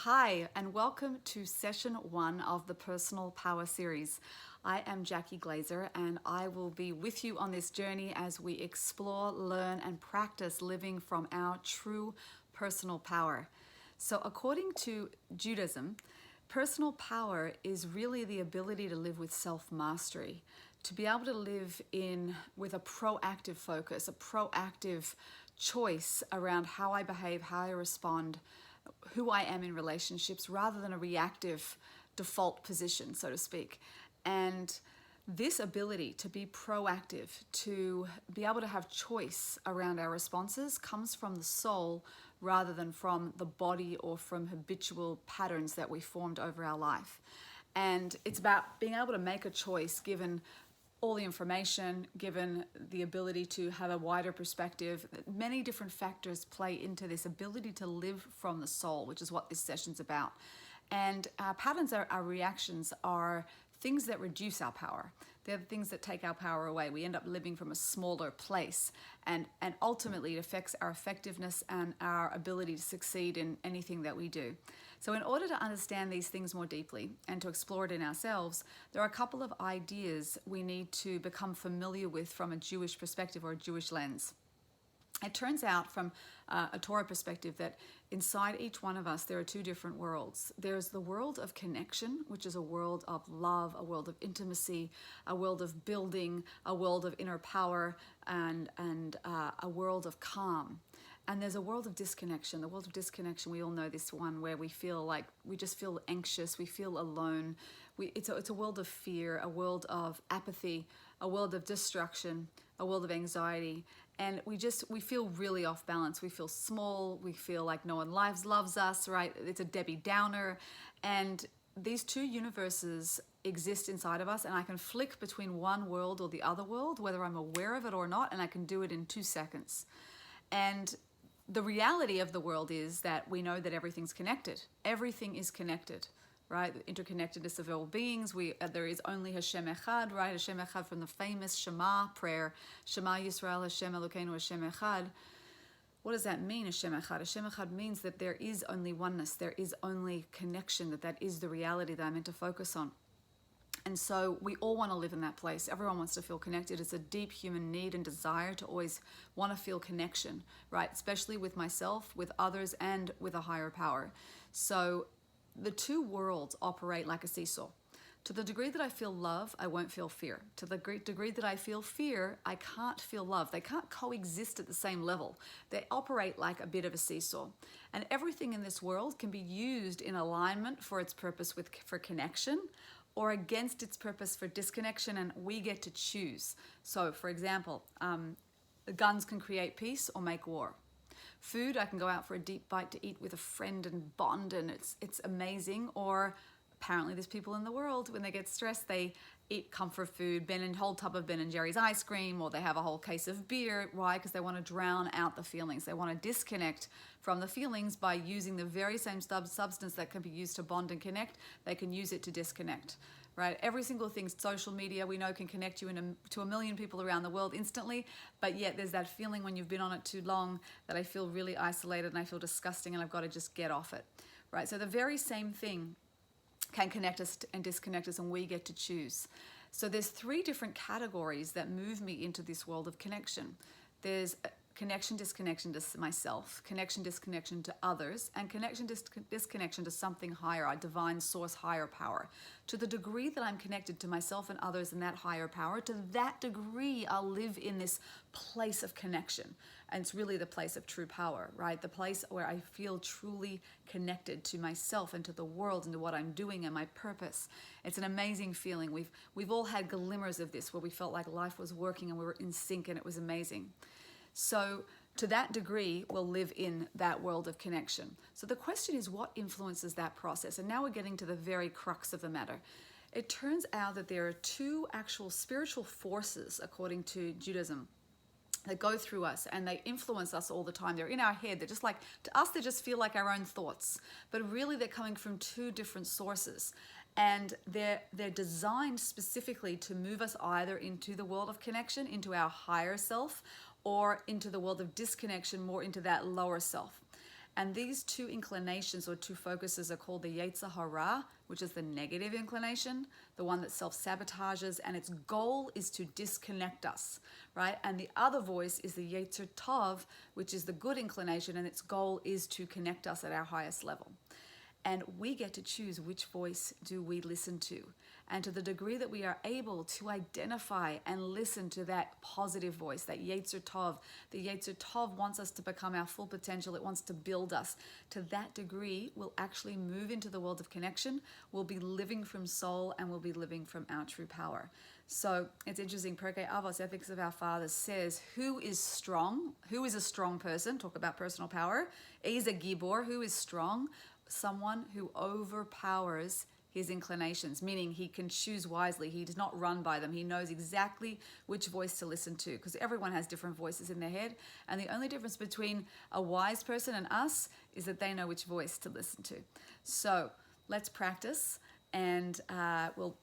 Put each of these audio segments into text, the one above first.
Hi, and welcome to session 1 of the Personal Power Series. I am Jackie Glazer, and I will be with you on this journey as we explore, learn, and practice living from our true personal power. So, according to Judaism, personal power is really the ability to live with self-mastery, to be able to live with a proactive focus, a proactive choice around how I behave, how I respond, who I am in relationships, rather than a reactive default position, so to speak. And this ability to be proactive, to be able to have choice around our responses, comes from the soul rather than from the body or from habitual patterns that we formed over our life. And it's about being able to make a choice given all the information, given the ability to have a wider perspective. Many different factors play into this ability to live from the soul, which is what this session's about. And our patterns, our reactions, are things that reduce our power. They're the things that take our power away. We end up living from a smaller place, and ultimately it affects our effectiveness and our ability to succeed in anything that we do. So in order to understand these things more deeply and to explore it in ourselves, there are a couple of ideas we need to become familiar with from a Jewish perspective or a Jewish lens. It turns out from a Torah perspective that inside each one of us there are two different worlds. There's the world of connection, which is a world of love, a world of intimacy, a world of building, a world of inner power, and a world of calm. And there's a world of disconnection. The world of disconnection, we all know this one, where we feel like we just feel anxious, we feel alone. It's a world of fear, a world of apathy, a world of destruction, a world of anxiety. And we feel really off balance. We feel small. We feel like no one loves us, right? It's a Debbie Downer. And these two universes exist inside of us, and I can flick between one world or the other world, whether I'm aware of it or not, and I can do it in 2 seconds. And the reality of the world is that we know that everything's connected. Everything is connected, right? The interconnectedness of all beings. There is only Hashem Echad, right? Hashem Echad from the famous Shema prayer, Shema Yisrael Hashem Elokeinu Hashem Echad. What does that mean, Hashem Echad? Hashem Echad means that there is only oneness, there is only connection, that is the reality that I'm meant to focus on. And so we all want to live in that place. Everyone wants to feel connected. It's a deep human need and desire to always want to feel connection, right? Especially with myself, with others, and with a higher power. So the two worlds operate like a seesaw. To the degree that I feel love, I won't feel fear. To the degree that I feel fear, I can't feel love. They can't coexist at the same level. They operate like a bit of a seesaw. And everything in this world can be used in alignment for its purpose for connection, or against its purpose for disconnection, and we get to choose. So, for example, guns can create peace or make war. Food, I can go out for a deep bite to eat with a friend and bond, and it's amazing. Or apparently there's people in the world, when they get stressed, they eat comfort food, whole tub of Ben and Jerry's ice cream, or they have a whole case of beer. Why? Because they want to drown out the feelings. They want to disconnect from the feelings by using the very same substance that can be used to bond and connect. They can use it to disconnect, right? Every single thing, social media, we know, can connect you to a million people around the world instantly, but yet there's that feeling when you've been on it too long that I feel really isolated and I feel disgusting and I've got to just get off it, right? So the very same thing can connect us and disconnect us, and we get to choose. So there's 3 different categories that move me into this world of connection. There's connection, disconnection to myself, connection, disconnection to others, and connection, disconnection to something higher, a divine source, higher power. To the degree that I'm connected to myself and others and that higher power, to that degree I'll live in this place of connection. And it's really the place of true power, right? The place where I feel truly connected to myself and to the world and to what I'm doing and my purpose. It's an amazing feeling. We've all had glimmers of this where we felt like life was working and we were in sync and it was amazing. So to that degree, we'll live in that world of connection. So the question is, what influences that process? And now we're getting to the very crux of the matter. It turns out that there are 2 actual spiritual forces, according to Judaism, that go through us and they influence us all the time. They're in our head. They're just like, to us, they just feel like our own thoughts, but really they're coming from 2 different sources. And they're designed specifically to move us either into the world of connection, into our higher self, or into the world of disconnection, more into that lower self. And these two inclinations or two focuses are called the Yetzer Hara, which is the negative inclination, the one that self-sabotages, and its goal is to disconnect us, right? And the other voice is the Yetzer Tov, which is the good inclination, and its goal is to connect us at our highest level. And we get to choose which voice do we listen to. And to the degree that we are able to identify and listen to that positive voice, that Yetzer Tov, the Yetzer Tov wants us to become our full potential. It wants to build us. To that degree, we'll actually move into the world of connection. We'll be living from soul and we'll be living from our true power. So it's interesting, Pirkei Avos, Ethics of Our Fathers, says, who is strong? Who is a strong person? Talk about personal power. Is a Gibor. Who is strong? Someone who overpowers his inclinations, meaning he can choose wisely. He does not run by them. He knows exactly which voice to listen to, because everyone has different voices in their head. And the only difference between a wise person and us is that they know which voice to listen to. So let's practice, and we'll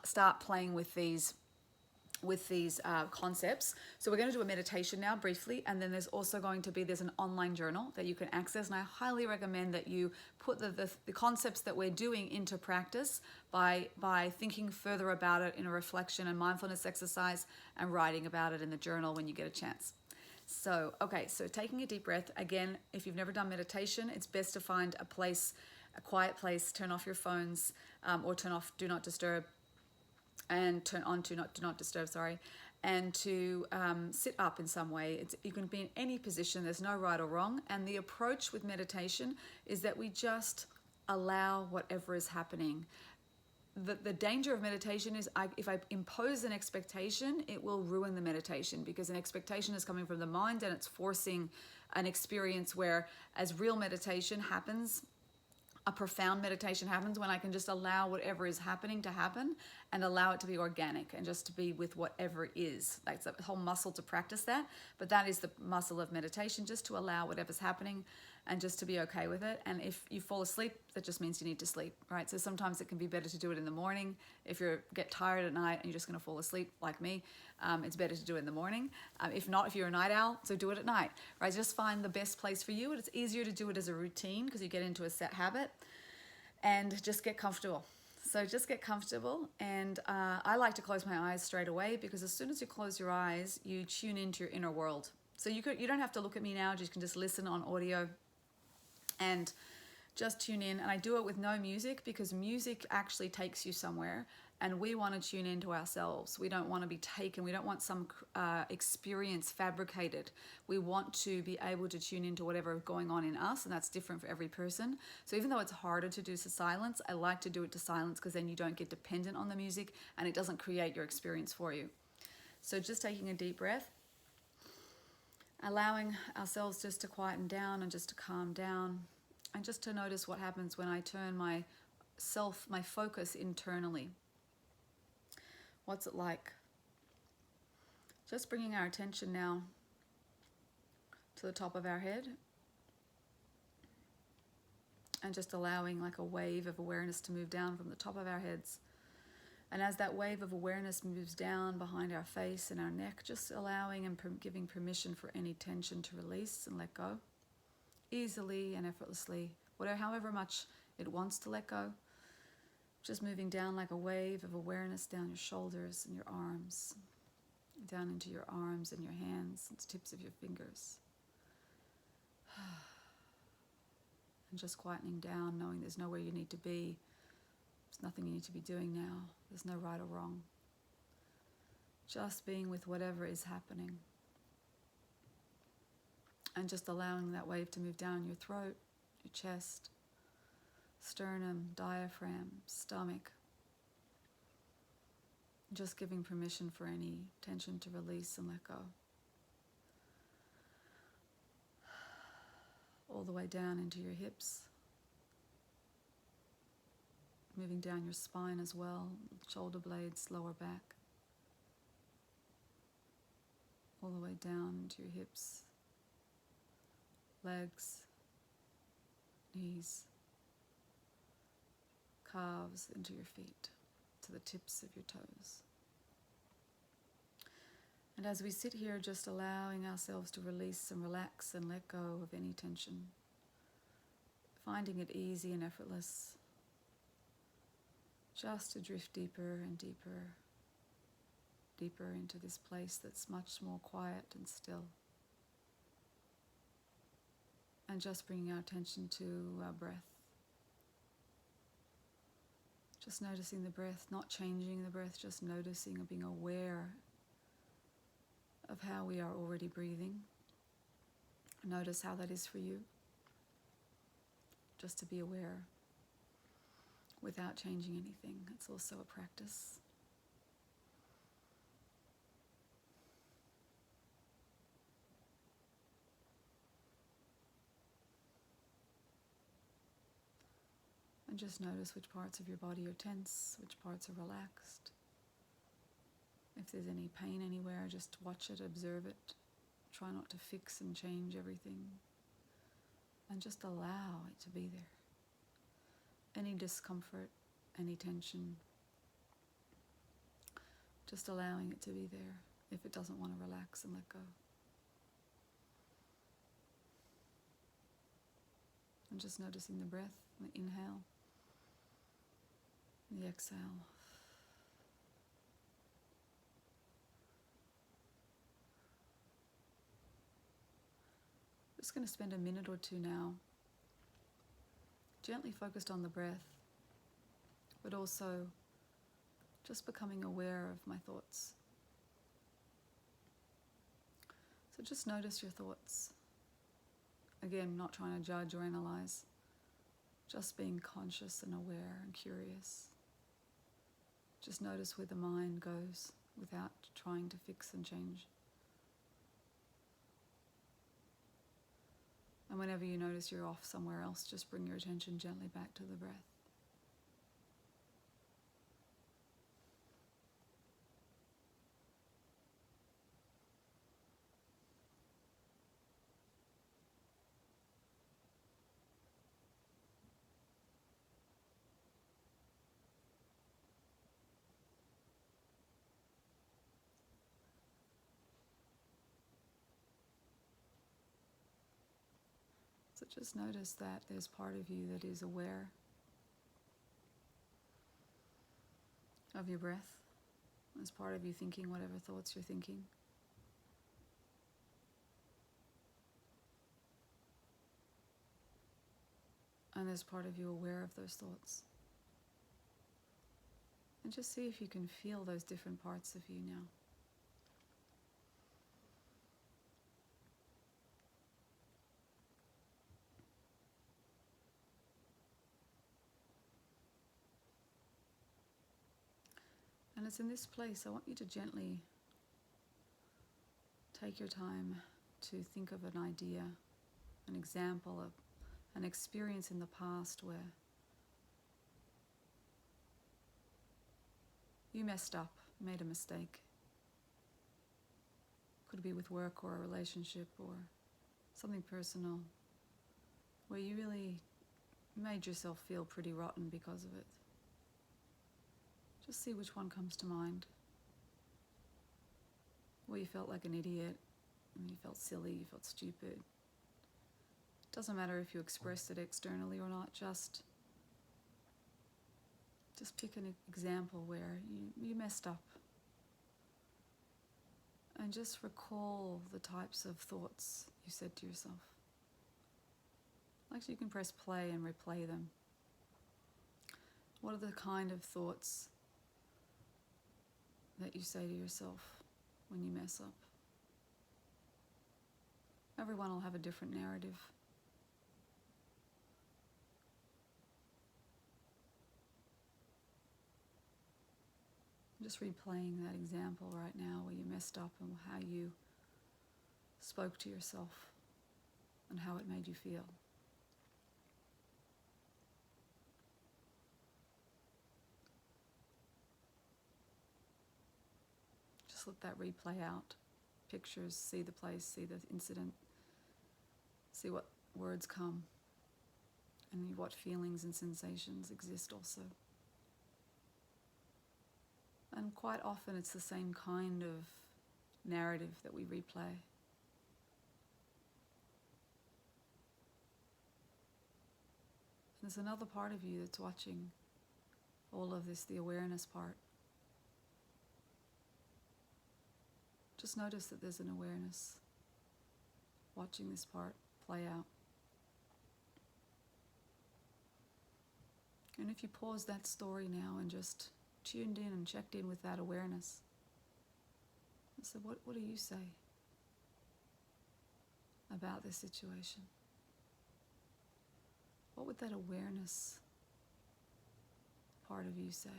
start playing with these concepts. So we're going to do a meditation now briefly, and then there's also going to be, there's an online journal that you can access, and I highly recommend that you put the concepts that we're doing into practice by thinking further about it in a reflection and mindfulness exercise, and writing about it in the journal when you get a chance. So, okay, so taking a deep breath. Again, if you've never done meditation, it's best to find a place, a quiet place, turn off your phones, or turn off Do Not Disturb, and turn on Do Not Disturb, and to sit up in some way. You can be in any position. There's no right or wrong. And the approach with meditation is that we just allow whatever is happening. The danger of meditation is if I impose an expectation, it will ruin the meditation, because an expectation is coming from the mind and it's forcing an experience, where as real meditation happens, a profound meditation happens when I can just allow whatever is happening to happen and allow it to be organic and just to be with whatever is. That's a whole muscle to practice that, but that is the muscle of meditation, just to allow whatever's happening and just to be okay with it. And if you fall asleep, that just means you need to sleep, right? So sometimes it can be better to do it in the morning. If you get tired at night and you're just going to fall asleep like me, it's better to do it in the morning. If not, if you're a night owl, so do it at night, right? Just find the best place for you. And it's easier to do it as a routine because you get into a set habit, and just get comfortable. So just get comfortable. And I like to close my eyes straight away, because as soon as you close your eyes, you tune into your inner world. So you don't have to look at me now. You can just listen on audio and just tune in. And I do it with no music, because music actually takes you somewhere, and we want to tune into ourselves. We don't want to be taken. We don't want some experience fabricated. We want to be able to tune into whatever is going on in us, and that's different for every person. So even though it's harder to do to silence, I like to do it to silence, because then you don't get dependent on the music and it doesn't create your experience for you. So just taking a deep breath, allowing ourselves just to quieten down and just to calm down, and just to notice what happens when I turn my focus internally. What's it like? Just bringing our attention now to the top of our head, and just allowing like a wave of awareness to move down from the top of our heads. And as that wave of awareness moves down behind our face and our neck, just allowing and giving permission for any tension to release and let go easily and effortlessly, however much it wants to let go. Just moving down like a wave of awareness down your shoulders and your arms, down into your arms and your hands and the tips of your fingers. And just quietening down, knowing there's nowhere you need to be. There's nothing you need to be doing now. There's no right or wrong. Just being with whatever is happening. And just allowing that wave to move down your throat, your chest, sternum, diaphragm, stomach. Just giving permission for any tension to release and let go. All the way down into your hips. Moving down your spine as well, shoulder blades, lower back. All the way down into your hips, legs, knees, calves, into your feet, to the tips of your toes. And as we sit here, just allowing ourselves to release and relax and let go of any tension, finding it easy and effortless just to drift deeper and deeper, deeper into this place that's much more quiet and still. And just bringing our attention to our breath. Just noticing the breath, not changing the breath, just noticing or being aware of how we are already breathing. Notice how that is for you. Just to be aware without changing anything. It's also a practice. And just notice which parts of your body are tense, which parts are relaxed. If there's any pain anywhere, just watch it, observe it. Try not to fix and change everything. And just allow it to be there. Any discomfort, any tension, just allowing it to be there if it doesn't want to relax and let go. And just noticing the breath, the inhale, the exhale. Just going to spend a minute or two now gently focused on the breath, but also just becoming aware of my thoughts. So just notice your thoughts. Again, not trying to judge or analyze, just being conscious and aware and curious. Just notice where the mind goes without trying to fix and change. And whenever you notice you're off somewhere else, just bring your attention gently back to the breath. So just notice that there's part of you that is aware of your breath. There's part of you thinking whatever thoughts you're thinking. And there's part of you aware of those thoughts. And just see if you can feel those different parts of you now. And it's in this place I want you to gently take your time to think of an idea, an example of an experience in the past where you messed up, made a mistake. Could be with work or a relationship or something personal, where you really made yourself feel pretty rotten because of it. Just see which one comes to mind. Where you felt like an idiot, and you felt silly, you felt stupid. Doesn't matter if you expressed it externally or not, just pick an example where you messed up. And just recall the types of thoughts you said to yourself. Actually, you can press play and replay them. What are the kind of thoughts that you say to yourself when you mess up? Everyone will have a different narrative. I'm just replaying that example right now where you messed up and how you spoke to yourself and how it made you feel. Just let that replay out. Pictures, see the place, see the incident, see what words come, and what feelings and sensations exist also. And quite often it's the same kind of narrative that we replay. There's another part of you that's watching all of this, the awareness part. Just notice that there's an awareness watching this part play out. And if you pause that story now and just tuned in and checked in with that awareness, and said, what do you say about this situation? What would that awareness part of you say?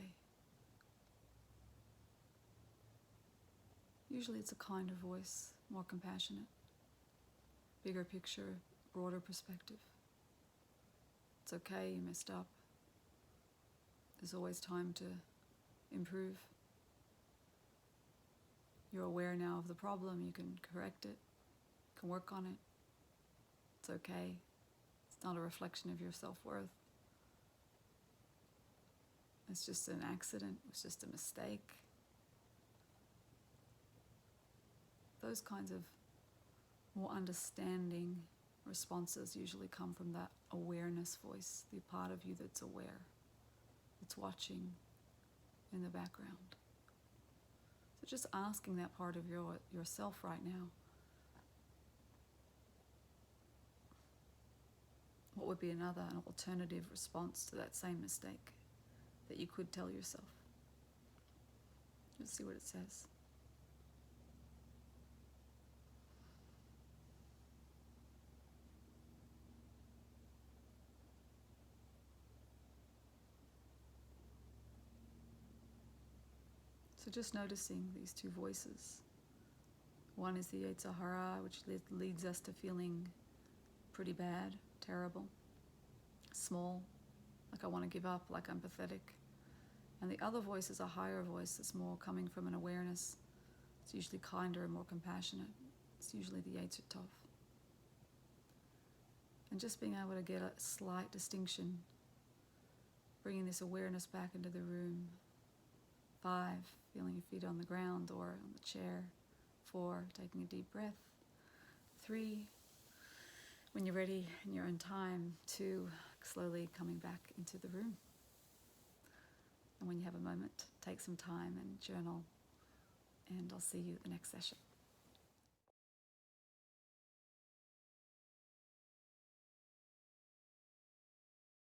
Usually it's a kinder voice, more compassionate, bigger picture, broader perspective. It's okay, you messed up. There's always time to improve. You're aware now of the problem, you can correct it, you can work on it. It's okay. It's not a reflection of your self-worth. It's just an accident, it's just a mistake. Those kinds of more understanding responses usually come from that awareness voice, the part of you that's aware, that's watching in the background. So just asking that part of yourself right now, what would be an alternative response to that same mistake that you could tell yourself? Let's see what it says. So just noticing these two voices. One is the Yetzer Hara, which leads us to feeling pretty bad, terrible, small, like I want to give up, like I'm pathetic. And the other voice is a higher voice that's more coming from an awareness. It's usually kinder and more compassionate. It's usually the Yetzer Tov. And just being able to get a slight distinction, bringing this awareness back into the room. 5, feeling your feet on the ground or on the chair. 4, taking a deep breath. 3, when you're ready and you're in time. 2, slowly coming back into the room. And when you have a moment, take some time and journal. And I'll see you at the next session.